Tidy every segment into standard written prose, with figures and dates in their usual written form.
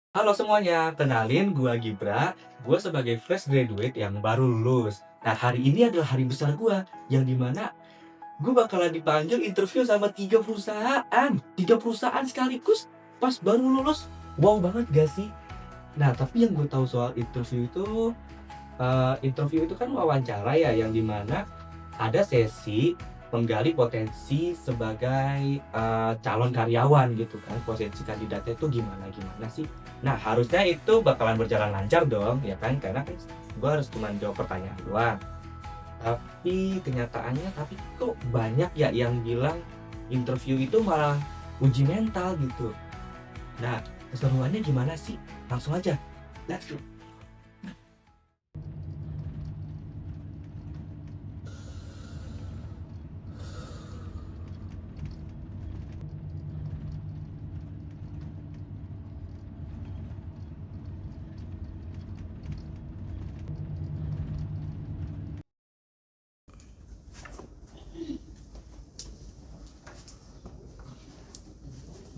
Halo semuanya, kenalin gua Gibra. Gua sebagai fresh graduate yang baru lulus. Nah, hari ini adalah hari besar gua, yang dimana gua bakalan dipanggil interview sama 3 perusahaan. 3 perusahaan sekaligus pas baru lulus. Wow banget gak sih? Nah, tapi yang gue tahu soal interview itu kan wawancara ya, yang dimana ada sesi menggali potensi sebagai calon karyawan gitu kan, potensi kandidatnya itu gimana-gimana sih. Nah, harusnya itu bakalan berjalan lancar dong, ya kan, karena kan gue harus cuma jawab pertanyaan doang. Tapi kenyataannya kok banyak ya yang bilang interview itu malah uji mental gitu. Nah, keseruannya gimana sih? Langsung aja, let's go.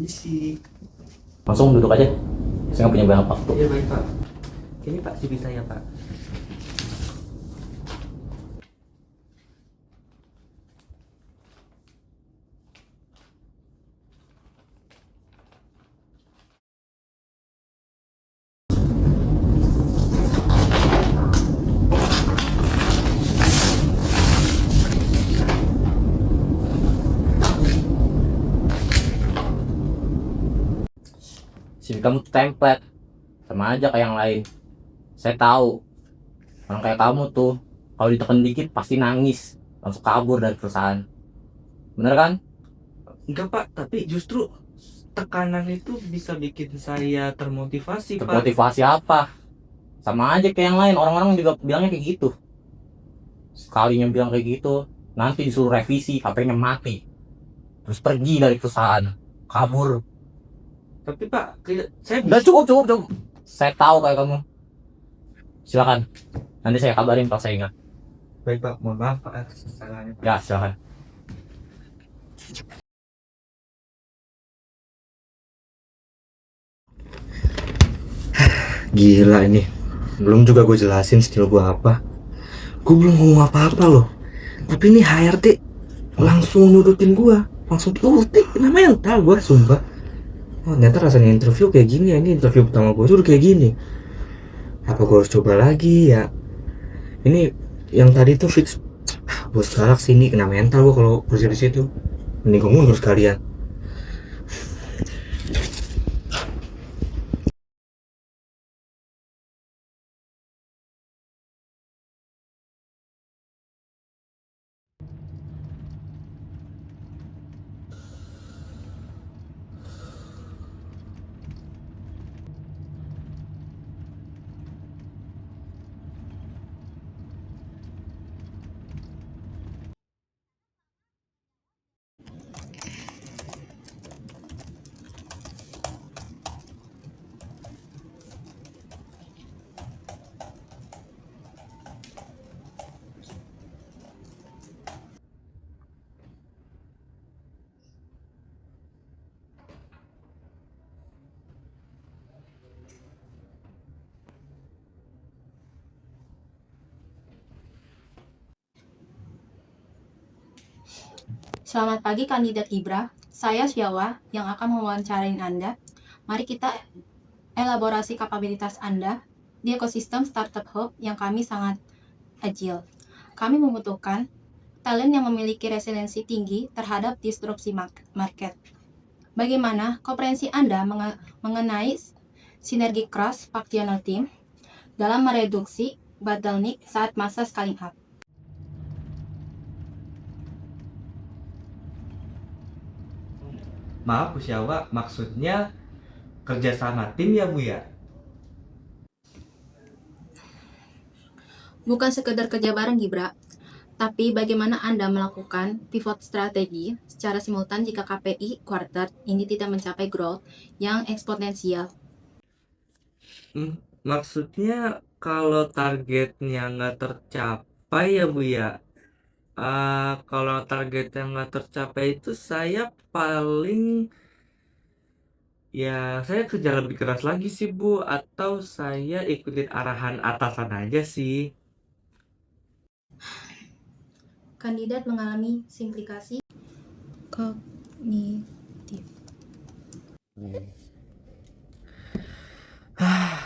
Misi. Langsung duduk aja. Saya nggak punya banyak waktu. Iya baik Pak. Ini Pak CV saya Pak. CV kamu tuh template, sama aja kayak yang lain. Saya tahu orang kayak kamu tuh kalau ditekan dikit pasti nangis, langsung kabur dari perusahaan. Bener kan? Enggak Pak, tapi justru tekanan itu bisa bikin saya termotivasi Pak. Termotivasi apa? Sama aja kayak yang lain. Orang-orang juga bilangnya kayak gitu. Sekalinya bilang kayak gitu, nanti disuruh revisi, HP-nya mati, terus pergi dari perusahaan, kabur. Tapi Pak, saya Udah bisa. cukup. Saya tahu kayak kamu. Silakan. Nanti saya kabarin kalau saya ingat. Baik Pak, mohon maaf Pak atas kesalahannya Pak. Ya, silakan. Gila ini, belum juga gue jelasin skill gue apa. Gue belum ngomong apa-apa loh. Tapi ini HRD langsung nurutin gue, langsung diultik. Namanya yang tahu gue, sumpah. Oh, ternyata rasanya interview kayak gini ya. Ini interview pertama gue tuh kayak gini. Apa gue harus coba lagi ya? Ini yang tadi tuh fix. Gue sekarang sini kena mental gue kalau kerja di situ. Mending gue mundur sekalian. Selamat pagi kandidat Gibra, saya Syawa yang akan mewawancarain Anda. Mari kita elaborasi kapabilitas Anda di ekosistem Startup Hub yang kami sangat agile. Kami membutuhkan talent yang memiliki resiliensi tinggi terhadap disrupsi market. Bagaimana komprehensi Anda mengenai sinergi cross-functional team dalam mereduksi bottleneck saat masa scaling up? Maaf Bu Syawa, maksudnya kerjasama tim ya Bu ya? Bukan sekedar kerja bareng Gibra, tapi bagaimana Anda melakukan pivot strategi secara simultan jika KPI quarter ini tidak mencapai growth yang eksponensial? Maksudnya kalau targetnya nggak tercapai ya Bu ya? Kalau target yang nggak tercapai itu saya paling Ya, saya kerja lebih keras lagi sih, Bu, atau saya ikutin arahan atasan aja sih. Kandidat mengalami simplikasi kognitif.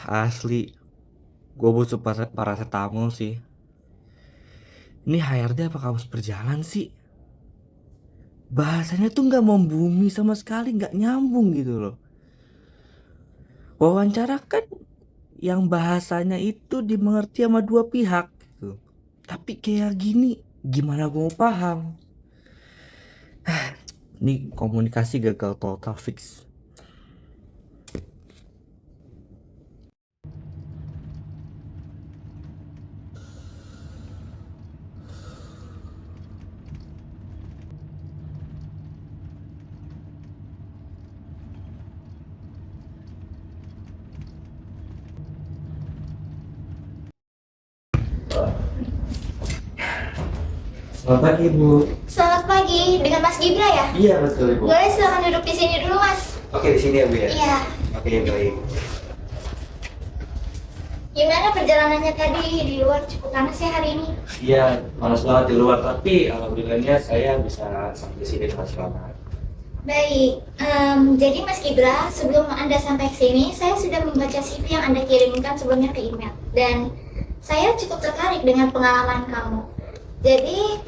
Asli, gue butuh paracetamol sih. Ini HRD apa kamus berjalan sih? Bahasanya tuh nggak membumi sama sekali, nggak nyambung gitu loh. Wawancara kan yang bahasanya itu dimengerti sama dua pihak gitu. Tapi kayak gini, gimana gue mau paham? Ini komunikasi gagal total fix. Selamat pagi, Bu. Selamat pagi, dengan Mas Gibra ya? Iya, betul, Bu. Boleh silakan duduk di sini dulu, Mas. Oke, di sini ya, Bu ya. Iya. Oke, baik. Gimana perjalanannya tadi di luar, cukup panas ya hari ini? Iya, panas banget di luar, tapi alhamdulillahnya saya bisa sampai di sini dengan selamat. Baik, jadi Mas Gibra, sebelum Anda sampai ke sini, saya sudah membaca CV yang Anda kirimkan sebelumnya ke email. Dan saya cukup tertarik dengan pengalaman kamu. Jadi,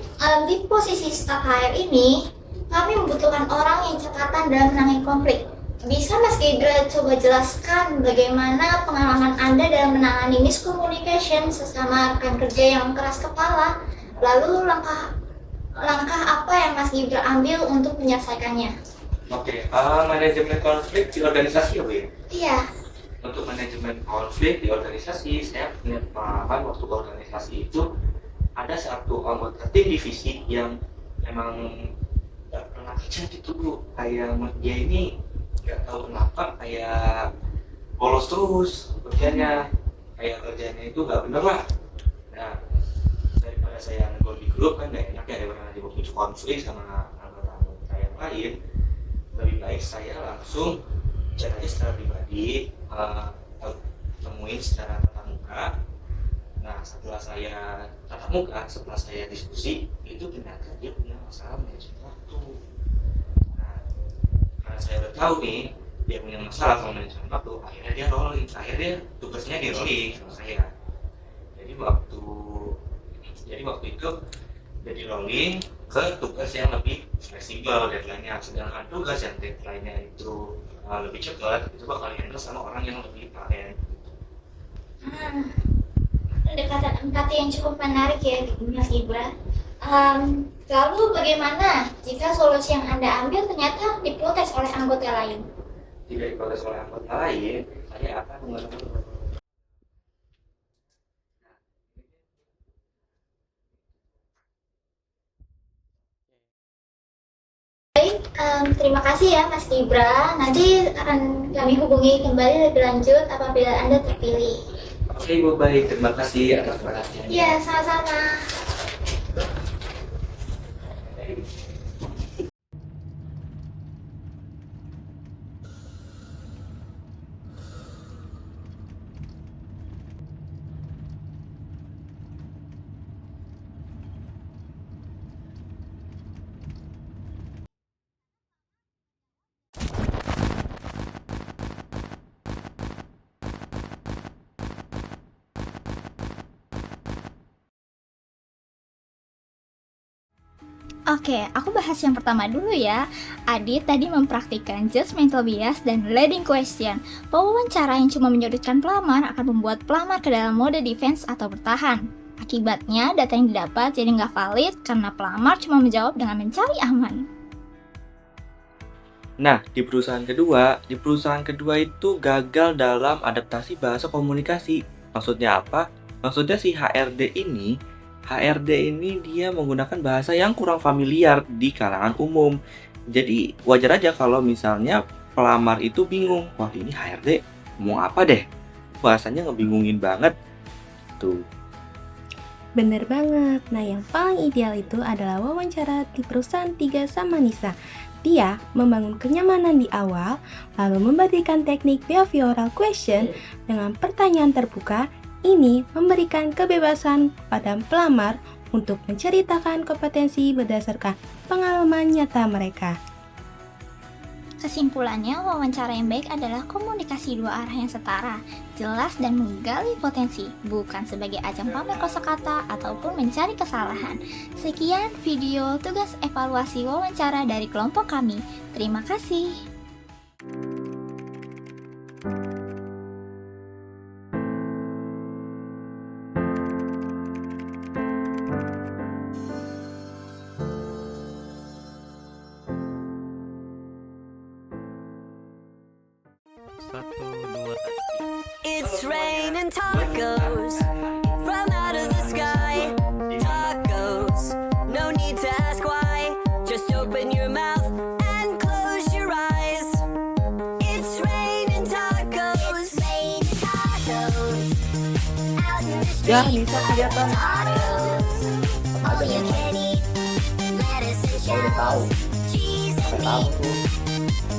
di posisi staf HR ini, kami membutuhkan orang yang cekatan dalam menangani konflik. Bisa Mas Gibra coba jelaskan bagaimana pengalaman Anda dalam menangani miscommunication sesama rekan kerja yang keras kepala, lalu langkah apa yang Mas Gibra ambil untuk menyelesaikannya? Oke, manajemen konflik di organisasi ya, Bu ya? Iya, Untuk manajemen konflik di organisasi, saya punya pengalaman waktu organisasi itu ada satu anggota tim divisi yang emang nggak pernah kerja gitu, Bu. Kayak dia ini nggak tahu kenapa kayak bolos terus kerjanya, kayak kerjanya itu nggak bener lah. Nah, daripada saya ngegon di grup kan nggak enak ya, daripada nanti waktu konflik sama anggota-anggota yang lain, lebih baik saya langsung chat aja secara pribadi, temuin secara tatap muka. Nah, setelah saya tatap muka, setelah saya diskusi, itu ternyata dia punya masalah manajemen waktu. Nah, karena saya udah tahu nih dia punya masalah sama manajemen waktu, akhirnya dia rolling, akhirnya tugasnya di rolling sama saya. Jadi waktu itu jadi rolling ke tugas yang lebih fleksibel deadline-nya, sedangkan tugas yang deadline-nya itu lebih cepat itu bakal dihandle sama orang yang lebih talent. pendekatan empati yang cukup menarik ya, Mas Gibra. Lalu bagaimana jika solusi yang Anda ambil ternyata diprotes oleh anggota lain? Tidak diprotes oleh anggota lain, saya akan menggunakan. Terima kasih ya Mas Gibra. Nanti akan kami hubungi kembali lebih lanjut apabila Anda terpilih. Oke, Ibu, baik, terima kasih atas perhatiannya. Iya, sama-sama. Oke, aku bahas yang pertama dulu ya. Adit tadi mempraktikkan judgmental bias dan leading question. Wawancara yang cuma menyudutkan pelamar akan membuat pelamar ke dalam mode defense atau bertahan. Akibatnya, data yang didapat jadi nggak valid karena pelamar cuma menjawab dengan mencari aman. Nah, di perusahaan kedua itu gagal dalam adaptasi bahasa komunikasi. Maksudnya apa? Maksudnya si HRD ini dia menggunakan bahasa yang kurang familiar di kalangan umum. Jadi wajar aja kalau misalnya pelamar itu bingung, wah ini HRD ngomong apa deh? Bahasanya ngebingungin banget. Tuh. Bener banget. Nah, yang paling ideal itu adalah wawancara di perusahaan 3 sama Nisa. Dia membangun kenyamanan di awal, lalu memberikan teknik behavioral question dengan pertanyaan terbuka. Ini memberikan kebebasan pada pelamar untuk menceritakan kompetensi berdasarkan pengalaman nyata mereka. Kesimpulannya, wawancara yang baik adalah komunikasi dua arah yang setara, jelas dan menggali potensi, bukan sebagai ajang pamer kosakata ataupun mencari kesalahan. Sekian video tugas evaluasi wawancara dari kelompok kami. Terima kasih. Satu, dua, It's raining tacos from out of the sky. Tacos, no need to ask why. Just open your mouth and close your eyes. It's raining tacos. It's raining tacos. Out in the street. Ya, bisa kelihatan. Tacos. All you can eat. Lettuce and Saya udah tahu. shells. Cheese and Saya tahu meat. tuh.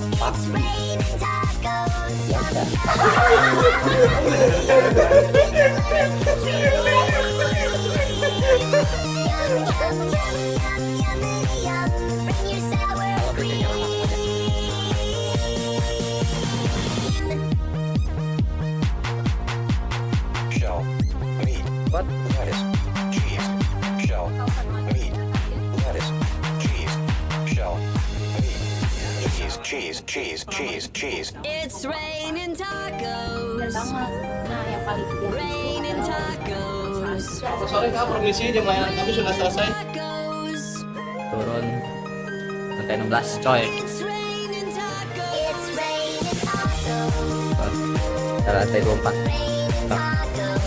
It's Pasti. raining tacos. Ya udah. Shell, meat, What? lettuce, cheese, shell, meat, lettuce, cheese, shell, meat, cheese. It's raining tacos. Nah, yang paling Raining tacos. Sore kak, permisi, jam layanan kami sudah selesai. Tacos. Turun lantai 16 coy. It's raining tacos. It's raining tacos. Lantai 24. Raining tacos.